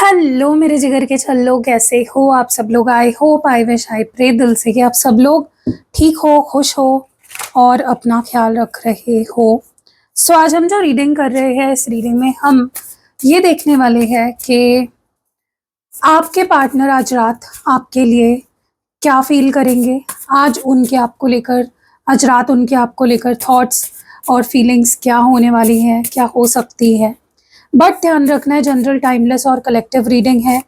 Hello मेरे जिगर के छल्लो, कैसे हो आप सब लोग। I hope I wish I pray दिल से कि आप सब लोग ठीक हो, खुश हो और अपना ख्याल रख रहे हो। सो आज हम जो रीडिंग कर रहे हैं, इस रीडिंग में हम ये देखने वाले हैं कि आपके पार्टनर आज रात आपके लिए क्या फील करेंगे। आज रात उनके आपको लेकर थॉट्स और फीलिंग्स क्या होने वाली हैं, क्या हो सकती है। बट ध्यान रखना है, जनरल, टाइमलेस और कलेक्टिव रीडिंग है।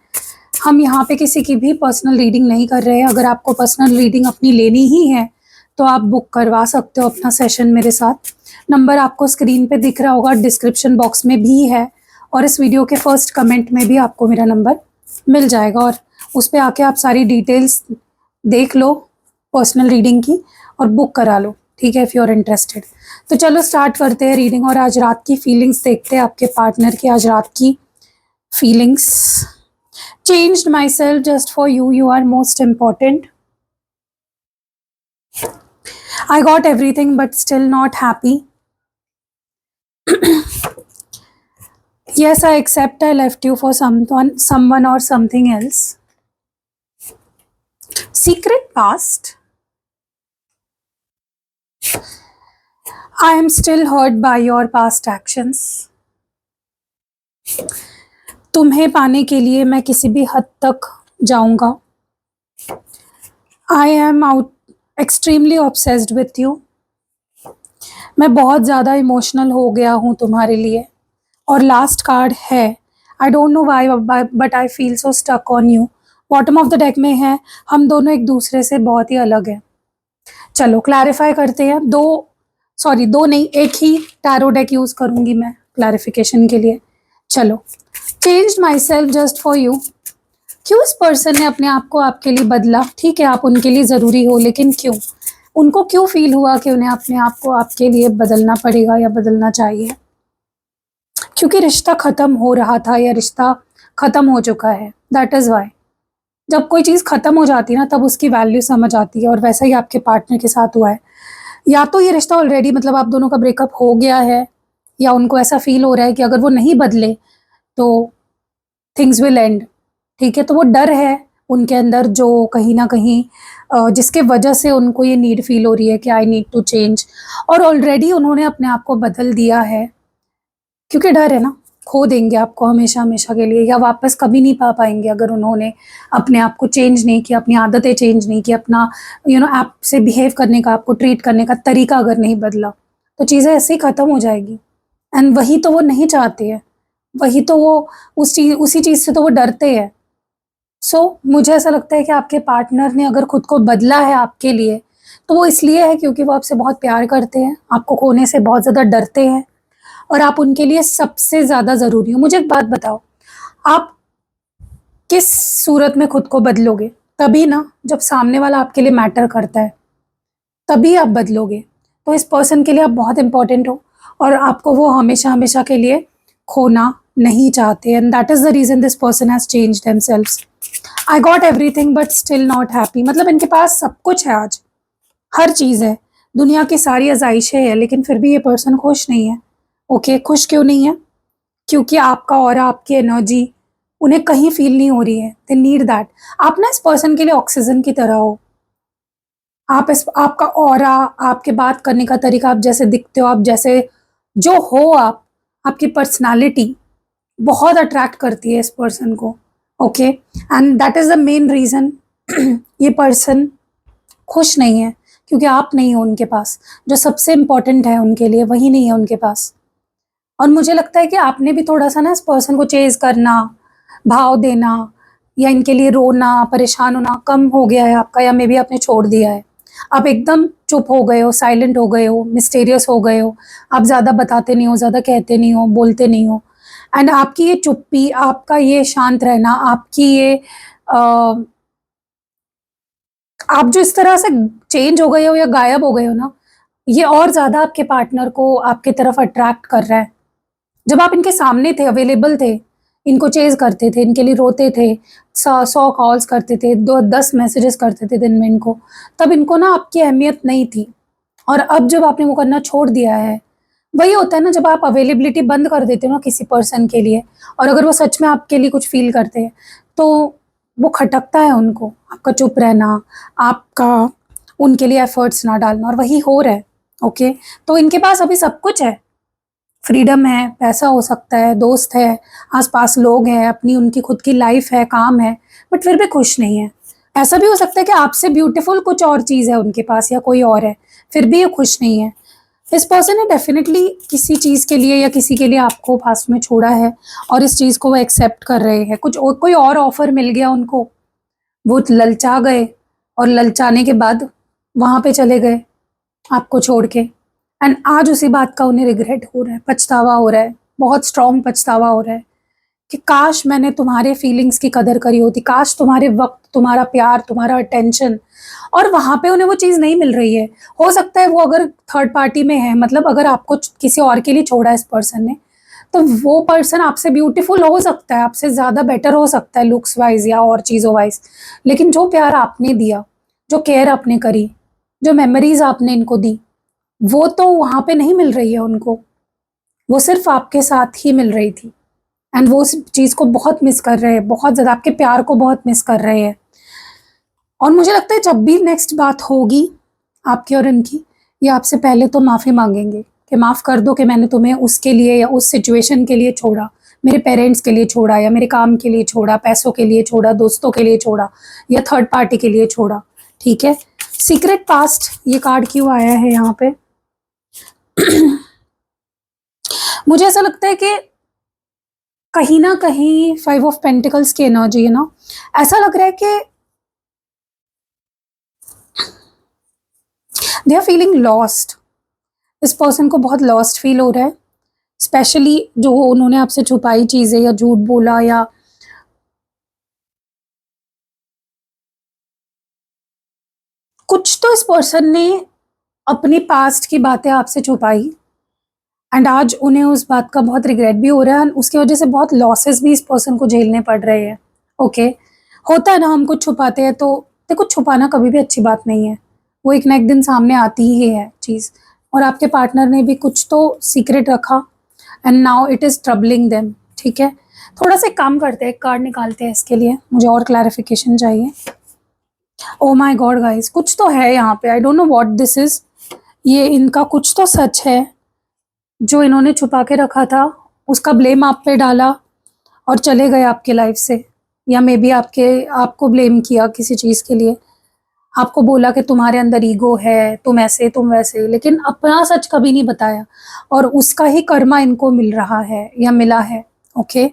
हम यहाँ पे किसी की भी पर्सनल रीडिंग नहीं कर रहे हैं। अगर आपको पर्सनल रीडिंग अपनी लेनी ही है तो आप बुक करवा सकते हो अपना सेशन मेरे साथ। नंबर आपको स्क्रीन पे दिख रहा होगा, डिस्क्रिप्शन बॉक्स में भी है और इस वीडियो के फर्स्ट कमेंट में भी आपको मेरा नंबर मिल जाएगा और उस पर आके आप सारी डिटेल्स देख लो पर्सनल रीडिंग की और बुक करा लो, ठीक है, इफ़ यू आर इंटरेस्टेड। तो चलो स्टार्ट करते हैं रीडिंग और आज रात की फीलिंग्स देखते हैं आपके पार्टनर की आज रात की feelings. Changed myself just for you, you are most important. I got everything but still not happy. Yes, I accept I left you for someone or something else. Secret past. I am still hurt by your past actions. तुम्हें पाने के लिए मैं किसी भी हद तक जाऊंगा। I am extremely obsessed with you. मैं बहुत ज़्यादा इमोशनल हो गया हूँ तुम्हारे लिए। और लास्ट कार्ड है, I don't know why but I feel so stuck on you. Bottom of the deck में है, हम दोनों एक दूसरे से बहुत ही अलग हैं। चलो क्लैरिफाई करते हैं। दो नहीं, एक ही टैरो डेक यूज़ करूँगी मैं क्लैरिफिकेशन के लिए। चलो, changed myself just for you. क्यों इस पर्सन ने अपने आप को आपके लिए बदला? ठीक है, आप उनके लिए ज़रूरी हो, लेकिन क्यों? उनको क्यों फील हुआ कि उन्हें अपने आप को आपके लिए बदलना पड़ेगा या बदलना चाहिए? क्योंकि रिश्ता ख़त्म हो रहा था या रिश्ता ख़त्म हो चुका है, दैट इज़ वाई। जब कोई चीज़ ख़त्म हो जाती है ना, तब उसकी वैल्यू समझ आती है और वैसा ही आपके पार्टनर के साथ हुआ है। या तो ये रिश्ता ऑलरेडी मतलब आप दोनों का ब्रेकअप हो गया है, या उनको ऐसा फील हो रहा है कि अगर वो नहीं बदले तो थिंग्स विल एंड। ठीक है, तो वो डर है उनके अंदर जो कहीं ना कहीं जिसके वजह से उनको ये नीड फील हो रही है कि आई नीड टू चेंज। और ऑलरेडी उन्होंने अपने आप को बदल दिया है क्योंकि डर है ना, खो देंगे आपको हमेशा हमेशा के लिए या वापस कभी नहीं पा पाएंगे अगर उन्होंने अपने आप को चेंज नहीं किया, अपनी आदतें चेंज नहीं की, अपना आप से बिहेव करने का, आपको ट्रीट करने का तरीका अगर नहीं बदला तो चीज़ें ऐसे ही ख़त्म हो जाएगी। एंड वही तो वो नहीं चाहते हैं, वही तो वो उसी चीज़ से तो वो डरते हैं। सो मुझे ऐसा लगता है कि आपके पार्टनर ने अगर खुद को बदला है आपके लिए तो वो इसलिए है क्योंकि वो आपसे बहुत प्यार करते हैं, आपको खोने से बहुत ज़्यादा डरते हैं और आप उनके लिए सबसे ज़्यादा ज़रूरी हो। मुझे एक बात बताओ, आप किस सूरत में खुद को बदलोगे? तभी ना जब सामने वाला आपके लिए मैटर करता है, तभी आप बदलोगे। तो इस पर्सन के लिए आप बहुत इंपॉर्टेंट हो और आपको वो हमेशा हमेशा के लिए खोना नहीं चाहते। And that is the reason this person has changed themselves. I got everything but still not happy. मतलब इनके पास सब कुछ है, आज हर चीज़ है, दुनिया की सारी आज़ाइशें हैं, लेकिन फिर भी ये पर्सन खुश नहीं है। ओके, खुश क्यों नहीं है? क्योंकि आपका ऑरा, आपकी एनर्जी उन्हें कहीं फील नहीं हो रही है। They need that. आप ना इस पर्सन के लिए ऑक्सीजन की तरह हो। आपका ऑरा, आपके बात करने का तरीका, आप जैसे दिखते हो, आप जैसे जो हो, आपकी पर्सनालिटी बहुत अट्रैक्ट करती है इस पर्सन को। Okay, and that is the main reason ये पर्सन खुश नहीं है, क्योंकि आप नहीं हो उनके पास। जो सबसे इम्पोर्टेंट है उनके लिए वही नहीं है उनके पास। और मुझे लगता है कि आपने भी थोड़ा सा ना इस पर्सन को चेज़ करना, भाव देना या इनके लिए रोना, परेशान होना कम हो गया है आपका, या मे बी आपने छोड़ दिया है। आप एकदम चुप हो गए हो, साइलेंट हो गए हो, मिस्टीरियस हो गए हो। आप ज़्यादा बताते नहीं हो, ज़्यादा कहते नहीं हो, बोलते नहीं हो। एंड आपकी ये चुप्पी, आपका ये शांत रहना, आपकी ये आप जो इस तरह से चेंज हो गए हो या गायब हो गए हो ना, ये और ज़्यादा आपके पार्टनर को आपके तरफ अट्रैक्ट कर रहा है। जब आप इनके सामने थे, अवेलेबल थे, इनको चेज़ करते थे, इनके लिए रोते थे, 100 कॉल्स करते थे, 10 मैसेजेस करते थे दिन में इनको, तब इनको ना आपकी अहमियत नहीं थी। और अब जब आपने वो करना छोड़ दिया है, वही होता है ना, जब आप अवेलेबिलिटी बंद कर देते हो ना किसी पर्सन के लिए, और अगर वो सच में आपके लिए कुछ फील करते हैं, तो वो खटकता है उनको, आपका चुप रहना, आपका उनके लिए एफर्ट्स ना डालना, और वही हो रहा है। ओके, तो इनके पास अभी सब कुछ है, फ्रीडम है, पैसा हो सकता है, दोस्त है, आसपास लोग हैं, अपनी उनकी खुद की लाइफ है, काम है, बट फिर भी खुश नहीं है। ऐसा भी हो सकता है कि आपसे ब्यूटीफुल कुछ और चीज़ है उनके पास, या कोई और है, फिर भी ये खुश नहीं है। इस पर्सन ने डेफिनेटली किसी चीज़ के लिए या किसी के लिए आपको पास्ट में छोड़ा है, और इस चीज़ को वो एक्सेप्ट कर रहे हैं। कुछ और, कोई और ऑफर मिल गया उनको, वो ललचा गए, और ललचाने के बाद वहाँ पे चले गए आपको छोड़ के। एंड आज उसी बात का उन्हें रिग्रेट हो रहा है, पछतावा हो रहा है, बहुत स्ट्रॉन्ग पछतावा हो रहा है कि काश मैंने तुम्हारे फीलिंग्स की कदर करी होती, काश तुम्हारे वक्त, तुम्हारा प्यार, तुम्हारा अटेंशन, और वहाँ पे उन्हें वो चीज़ नहीं मिल रही है। हो सकता है वो अगर थर्ड पार्टी में है, मतलब अगर आपको किसी और के लिए छोड़ा है इस पर्सन ने, तो वो पर्सन आपसे ब्यूटीफुल हो सकता है, आपसे ज़्यादा बेटर हो सकता है लुक्स वाइज या और चीज़ों वाइज, लेकिन जो प्यार आपने दिया, जो केयर आपने करी, जो मेमोरीज आपने इनको दी, वो तो वहाँ पे नहीं मिल रही है उनको। वो सिर्फ आपके साथ ही मिल रही थी, एंड वो उस चीज़ को बहुत मिस कर रहे हैं, बहुत ज़्यादा आपके प्यार को बहुत मिस कर रहे हैं। और मुझे लगता है जब भी नेक्स्ट बात होगी आपकी और इनकी, ये आपसे पहले तो माफ़ी मांगेंगे कि माफ़ कर दो कि मैंने तुम्हें उसके लिए या उस सिचुएशन के लिए छोड़ा, मेरे पेरेंट्स के लिए छोड़ा, या मेरे काम के लिए छोड़ा, पैसों के लिए छोड़ा, दोस्तों के लिए छोड़ा, या थर्ड पार्टी के लिए छोड़ा। ठीक है, सीक्रेट पास्ट ये कार्ड क्यों आया है यहाँ पे? मुझे ऐसा लगता है कि कहीं ना कहीं 5 ऑफ पेंटिकल्स की एनर्जी है ना, ऐसा लग रहा है कि दे आर फीलिंग लॉस्ट। इस पर्सन को बहुत लॉस्ट फील हो रहा है, स्पेशली जो उन्होंने आपसे छुपाई चीज़ें या झूठ बोला, या कुछ तो इस पर्सन ने अपनी पास्ट की बातें आपसे छुपाई, एंड आज उन्हें उस बात का बहुत रिग्रेट भी हो रहा है, एंड उसकी वजह से बहुत लॉसेस भी इस पर्सन को झेलने पड़ रहे हैं। ओके, होता है ना, हम कुछ छुपाते हैं तो देखो, छुपाना कभी भी अच्छी बात नहीं है, वो एक ना एक दिन सामने आती ही है चीज़, और आपके पार्टनर ने भी कुछ तो सीक्रेट रखा, and now it is troubling them. ठीक है, थोड़ा सा काम करते हैं, कार्ड निकालते हैं इसके लिए, मुझे और क्लैरिफिकेशन चाहिए। ओ माय गॉड गाइस, कुछ तो है यहाँ पे, आई don't know what this is. ये इनका कुछ तो सच है जो इन्होंने छुपा के रखा था, उसका ब्लेम आप पे डाला और चले गए आपके लाइफ से, या मे बी आपको ब्लेम किया किसी चीज़ के लिए, आपको बोला कि तुम्हारे अंदर ईगो है, तुम ऐसे तुम वैसे, लेकिन अपना सच कभी नहीं बताया, और उसका ही कर्मा इनको मिल रहा है या मिला है। ओके,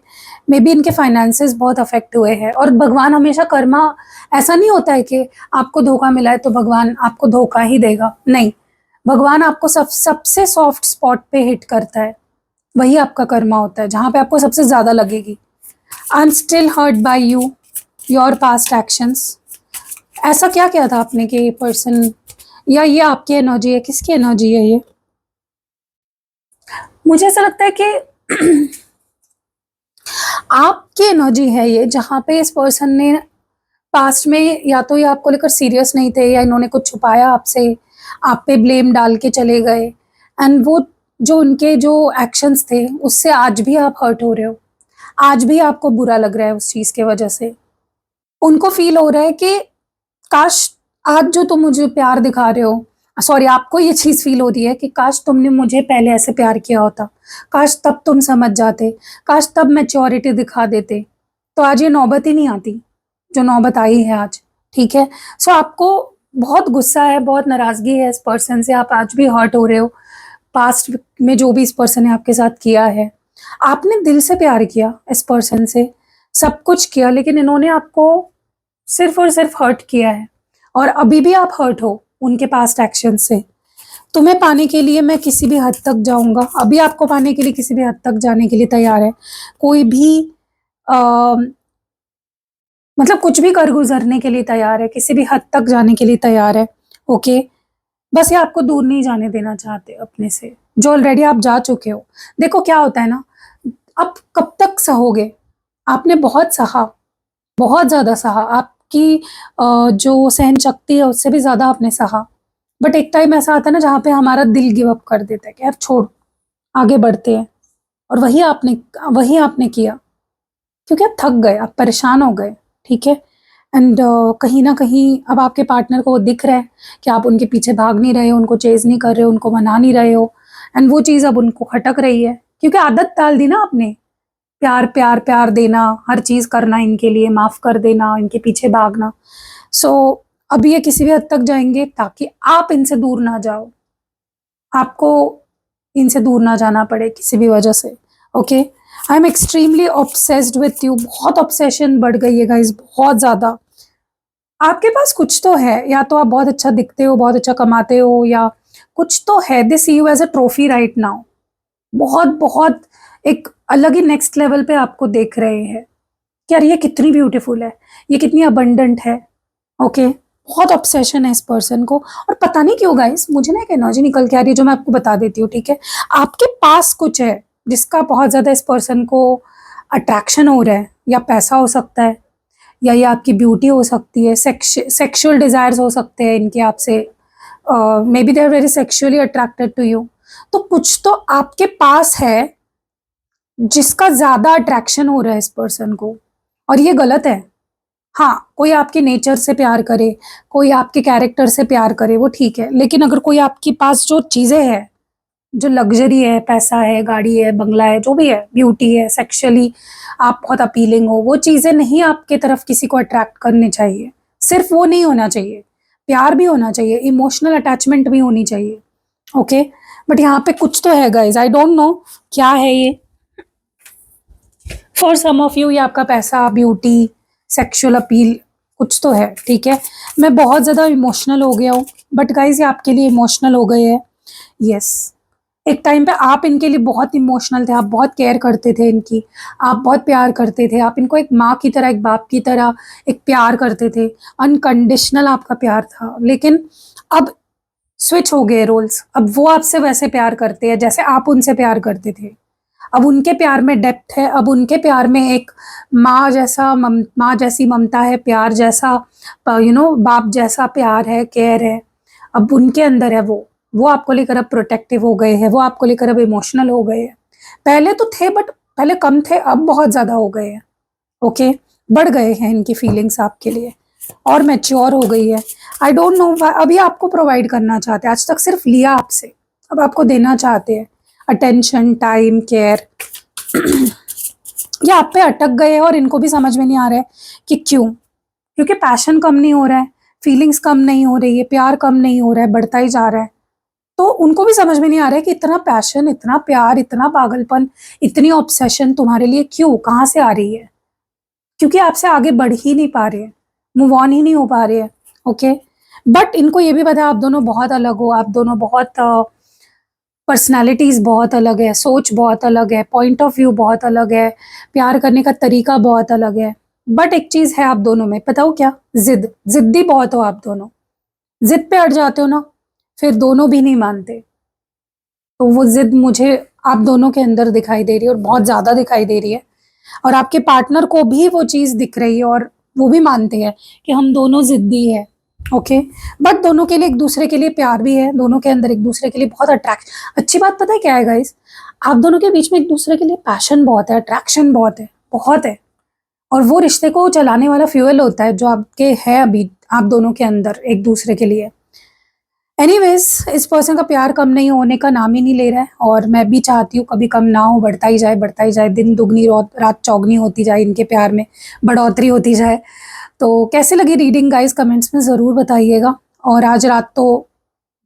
मे बी इनके फाइनेंसेस बहुत अफेक्ट हुए हैं, और भगवान हमेशा कर्मा, ऐसा नहीं होता है कि आपको धोखा मिला है तो भगवान आपको धोखा ही देगा, नहीं, भगवान आपको सबसे सॉफ्ट स्पॉट पे हिट करता है, वही आपका कर्मा होता है, जहाँ पे आपको सबसे ज़्यादा लगेगी। I am still hurt by you, your past actions. ऐसा क्या किया था आपने कि ये पर्सन, या ये आपकी एनर्जी है, किसकी एनर्जी है ये? मुझे ऐसा लगता है कि आपकी एनर्जी है ये, जहाँ पे इस पर्सन ने पास्ट में या तो ये आपको लेकर सीरियस नहीं थे, या इन्होंने कुछ छुपाया आपसे, आप पे ब्लेम डाल के चले गए, एंड वो जो उनके जो एक्शंस थे उससे आज भी आप हर्ट हो रहे हो, आज भी आपको बुरा लग रहा है उस चीज़ की वजह से। उनको फील हो रहा है कि काश आज जो तुम मुझे प्यार दिखा रहे हो, सॉरी, आपको ये चीज़ फील हो रही है कि काश तुमने मुझे पहले ऐसे प्यार किया होता, काश तब तुम समझ जाते, काश तब मैच्योरिटी दिखा देते, तो आज ये नौबत ही नहीं आती जो नौबत आई है आज। ठीक है, सो आपको बहुत गुस्सा है, बहुत नाराज़गी है इस पर्सन से, आप आज भी हर्ट हो रहे हो पास्ट में जो भी इस पर्सन ने आपके साथ किया है। आपने दिल से प्यार किया इस पर्सन से, सब कुछ किया, लेकिन इन्होंने आपको सिर्फ और सिर्फ हर्ट किया है, और अभी भी आप हर्ट हो उनके पास्ट एक्शन से। तुम्हें पाने के लिए मैं किसी भी हद तक जाऊंगा, अभी आपको पाने के लिए किसी भी हद तक जाने के लिए तैयार है, कोई भी आ, मतलब कुछ भी कर गुजरने के लिए तैयार है, किसी भी हद तक जाने के लिए तैयार है। ओके, बस ये आपको दूर नहीं जाने देना चाहते अपने से, जो ऑलरेडी आप जा चुके हो। देखो क्या होता है ना, आप कब तक सहोगे, आपने बहुत सहा, बहुत ज़्यादा सहा, आपकी जो सहन शक्ति है उससे भी ज़्यादा आपने सहा, बट एक टाइम ऐसा आता है ना जहाँ पे हमारा दिल गिव अप कर देता है कि यार छोड़, आगे बढ़ते हैं। और वही आपने किया, क्योंकि आप थक गए, आप परेशान हो गए, ठीक है। एंड कहीं ना कहीं अब आपके पार्टनर को वो दिख रहा है कि आप उनके पीछे भाग नहीं रहे हो, उनको चेज नहीं कर रहे हो, उनको मना नहीं रहे हो, एंड वो चीज़ अब उनको खटक रही है, क्योंकि आदत डाल दी ना आपने, प्यार प्यार प्यार देना, हर चीज़ करना इनके लिए, माफ़ कर देना, इनके पीछे भागना। सो अब ये किसी भी हद तक जाएंगे ताकि आप इनसे दूर ना जाओ, आपको इनसे दूर ना जाना पड़े किसी भी वजह से। Okay, I am extremely obsessed with you. बहुत ऑब्सेशन बढ़ गई है गाइस, बहुत ज़्यादा। आपके पास कुछ तो है, या तो आप बहुत अच्छा दिखते हो, बहुत अच्छा कमाते हो, या कुछ तो है। They see you as a trophy right now. बहुत बहुत एक अलग ही नेक्स्ट लेवल पे आपको देख रहे हैं कि यार ये कितनी ब्यूटीफुल है, ये कितनी अबंडेंट है। ओके, बहुत ऑब्सेशन है इस पर्सन को। और पता नहीं क्यों गाइस, मुझे ना एक एनर्जी निकल के आ रही है जो मैं आपको बता देती हूँ, ठीक है। आपके पास कुछ है जिसका बहुत ज़्यादा इस पर्सन को अट्रैक्शन हो रहा है, या पैसा हो सकता है, या ये आपकी ब्यूटी हो सकती है, सेक्सुअल डिज़ायर्स हो सकते हैं इनके आपसे, maybe they are very sexually attracted to you. तो कुछ तो आपके पास है जिसका ज़्यादा अट्रैक्शन हो रहा है इस पर्सन को, और ये गलत है। हाँ, कोई आपके नेचर से प्यार करे, कोई आपके कैरेक्टर से प्यार करे, वो ठीक है, लेकिन अगर कोई आपके पास जो चीज़ें हैं, जो लग्जरी है, पैसा है, गाड़ी है, बंगला है, जो भी है, ब्यूटी है, सेक्सुअली आप बहुत अपीलिंग हो, वो चीज़ें नहीं आपके तरफ किसी को अट्रैक्ट करनी चाहिए। सिर्फ वो नहीं होना चाहिए, प्यार भी होना चाहिए, इमोशनल अटैचमेंट भी होनी चाहिए। ओके, बट यहाँ पे कुछ तो है गाइज, आई डोंट नो क्या है ये। फॉर सम ऑफ यू ये आपका पैसा, ब्यूटी, सेक्सुअल अपील कुछ तो है, ठीक है। मैं बहुत ज़्यादा इमोशनल हो गया हूँ, बट गाइज ये आपके लिए इमोशनल हो गए हैं। यस, एक टाइम पे आप इनके लिए बहुत इमोशनल थे, आप बहुत केयर करते थे इनकी, आप बहुत प्यार करते थे, आप इनको एक माँ की तरह, एक बाप की तरह एक प्यार करते थे, अनकंडीशनल आपका प्यार था। लेकिन अब स्विच हो गए रोल्स, अब वो आपसे वैसे प्यार करते हैं जैसे आप उनसे प्यार करते थे। अब उनके प्यार में डेप्थ है, अब उनके प्यार में एक माँ जैसी ममता है, प्यार जैसा, बाप जैसा प्यार है, केयर है, अब उनके अंदर है। वो आपको लेकर अब प्रोटेक्टिव हो गए हैं, वो आपको लेकर अब इमोशनल हो गए हैं। पहले तो थे, बट पहले कम थे, अब बहुत ज़्यादा हो गए हैं। ओके, बढ़ गए हैं इनकी फीलिंग्स आपके लिए, और मैच्योर हो गई है। आई डोंट नो, अभी आपको प्रोवाइड करना चाहते हैं, आज तक सिर्फ लिया आपसे, अब आपको देना चाहते हैं अटेंशन, टाइम, केयर। ये आप पे अटक गए हैं और इनको भी समझ में नहीं आ रहा है कि क्यों। क्योंकि पैशन कम नहीं हो रहा है, फीलिंग्स कम नहीं हो रही है, प्यार कम नहीं हो रहा है, बढ़ता ही जा रहा है। तो उनको भी समझ में नहीं आ रहा है कि इतना पैशन, इतना प्यार, इतना पागलपन, इतनी ऑब्सेशन तुम्हारे लिए क्यों, कहाँ से आ रही है। क्योंकि आपसे आगे बढ़ ही नहीं पा रहे हैं, मूव ऑन ही नहीं हो पा रहे हैं। ओके, बट इनको ये भी पता है आप दोनों बहुत अलग हो, आप दोनों बहुत पर्सनालिटीज बहुत अलग है, सोच बहुत अलग है, पॉइंट ऑफ व्यू बहुत अलग है, प्यार करने का तरीका बहुत अलग है। बट एक चीज है आप दोनों में, पता हो क्या? जिद्दी बहुत हो आप दोनों, जिद पे अड़ जाते हो ना, फिर दोनों भी नहीं मानते। तो वो जिद मुझे आप दोनों के अंदर दिखाई दे रही है, और बहुत ज्यादा दिखाई दे रही है, और आपके पार्टनर को भी वो चीज दिख रही है, और वो भी मानते हैं कि हम दोनों जिद्दी है। ओके, बट दोनों के लिए एक दूसरे के लिए प्यार भी है, दोनों के अंदर एक दूसरे के लिए बहुत अट्रैक्शन। अच्छी बात पता है क्या है गाइस, आप दोनों के बीच में एक दूसरे के लिए पैशन बहुत है, अट्रैक्शन बहुत है, बहुत है। और वो रिश्ते को चलाने वाला फ्यूल होता है जो आपके है अभी आप दोनों के अंदर एक दूसरे के लिए। एनीवेज, इस पर्सन का प्यार कम नहीं होने का नाम ही नहीं ले रहा है, और मैं भी चाहती हूँ कभी कम ना हो, बढ़ता ही जाए, बढ़ता ही जाए, दिन दुगनी रात चौगनी होती जाए, इनके प्यार में बढ़ोतरी होती जाए। तो कैसे लगी रीडिंग गाइस, कमेंट्स में ज़रूर बताइएगा। और आज रात तो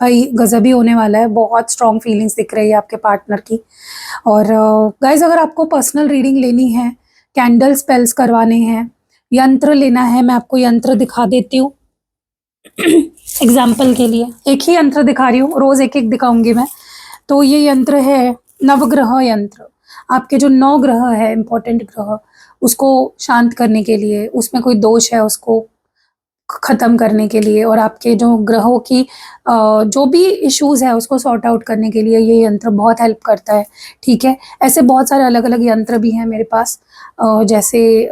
भाई गजब ही होने वाला है, बहुत स्ट्रॉन्ग फीलिंग्स दिख रही है आपके पार्टनर की। और गाइस, अगर आपको पर्सनल रीडिंग लेनी है, कैंडल स्पेल्स करवाने हैं, यंत्र लेना है, मैं आपको यंत्र दिखा देती हूँ। एग्जाम्पल के लिए एक ही यंत्र दिखा रही हूँ, रोज एक एक दिखाऊंगी मैं। तो ये यंत्र है नवग्रह यंत्र। आपके जो 9 ग्रह है, इंपॉर्टेंट ग्रह, उसको शांत करने के लिए, उसमें कोई दोष है उसको खत्म करने के लिए, और आपके जो ग्रहों की जो भी इश्यूज है उसको सॉर्ट आउट करने के लिए ये यंत्र बहुत हेल्प करता है, ठीक है। ऐसे बहुत सारे अलग अलग यंत्र भी हैं मेरे पास, जैसे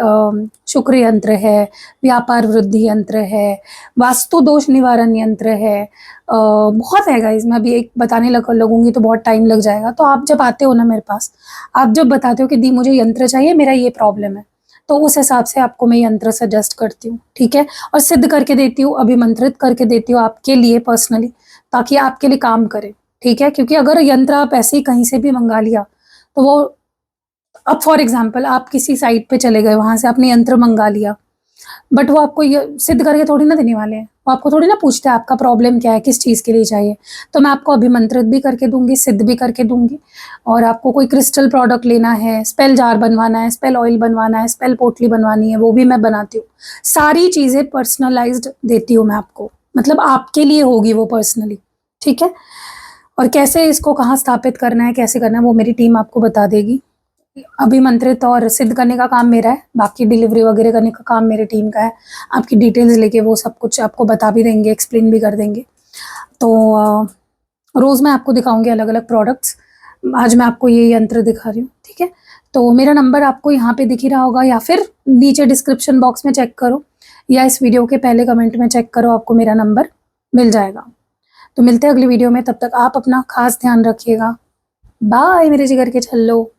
शुक्र यंत्र है, व्यापार वृद्धि यंत्र है, वास्तु दोष निवारण यंत्र है, बहुत है गाइस। मैं अभी एक बताने लगूंगी तो बहुत टाइम लग जाएगा। तो आप जब आते हो ना मेरे पास, आप जब बताते हो कि दी मुझे यंत्र चाहिए, मेरा ये प्रॉब्लम है, तो उस हिसाब से आपको मैं यंत्र सजेस्ट करती हूँ, ठीक है। और सिद्ध करके देती हूँ, अभिमंत्रित करके देती हूँ आपके लिए पर्सनली, ताकि आपके लिए काम करे, ठीक है। क्योंकि अगर यंत्र आप ऐसे ही कहीं से भी मंगा लिया तो वो, अब फॉर एग्जाम्पल आप किसी साइट पे चले गए, वहां से आपने यंत्र मंगा लिया, बट वो आपको ये सिद्ध करके थोड़ी ना देने वाले हैं। वो आपको थोड़ी ना पूछते हैं आपका प्रॉब्लम क्या है, किस चीज़ के लिए चाहिए। तो मैं आपको अभिमंत्रित भी करके दूंगी, सिद्ध भी करके दूंगी। और आपको कोई क्रिस्टल प्रोडक्ट लेना है, स्पेल जार बनवाना है, स्पेल ऑयल बनवाना है, स्पेल पोटली बनवानी है, वो भी मैं बनाती हूँ। सारी चीज़ें पर्सनलाइज्ड देती हूँ मैं आपको, मतलब आपके लिए होगी वो पर्सनली, ठीक है। और कैसे इसको कहाँ स्थापित करना है, कैसे करना है, वो मेरी टीम आपको बता देगी। अभिमंत्रित और सिद्ध करने का काम मेरा है, बाकी डिलीवरी वगैरह करने का काम मेरी टीम का है। आपकी डिटेल्स लेके वो सब कुछ आपको बता भी देंगे, एक्सप्लेन भी कर देंगे। तो रोज़ मैं आपको दिखाऊंगी अलग अलग प्रोडक्ट्स। आज मैं आपको ये यंत्र दिखा रही हूँ, ठीक है। तो मेरा नंबर आपको यहाँ पे दिख ही रहा होगा, या फिर नीचे डिस्क्रिप्शन बॉक्स में चेक करो, या इस वीडियो के पहले कमेंट में चेक करो, आपको मेरा नंबर मिल जाएगा। तो मिलते हैं अगली वीडियो में, तब तक आप अपना खास ध्यान रखिएगा। बाय मेरे जिगर के छल्लो।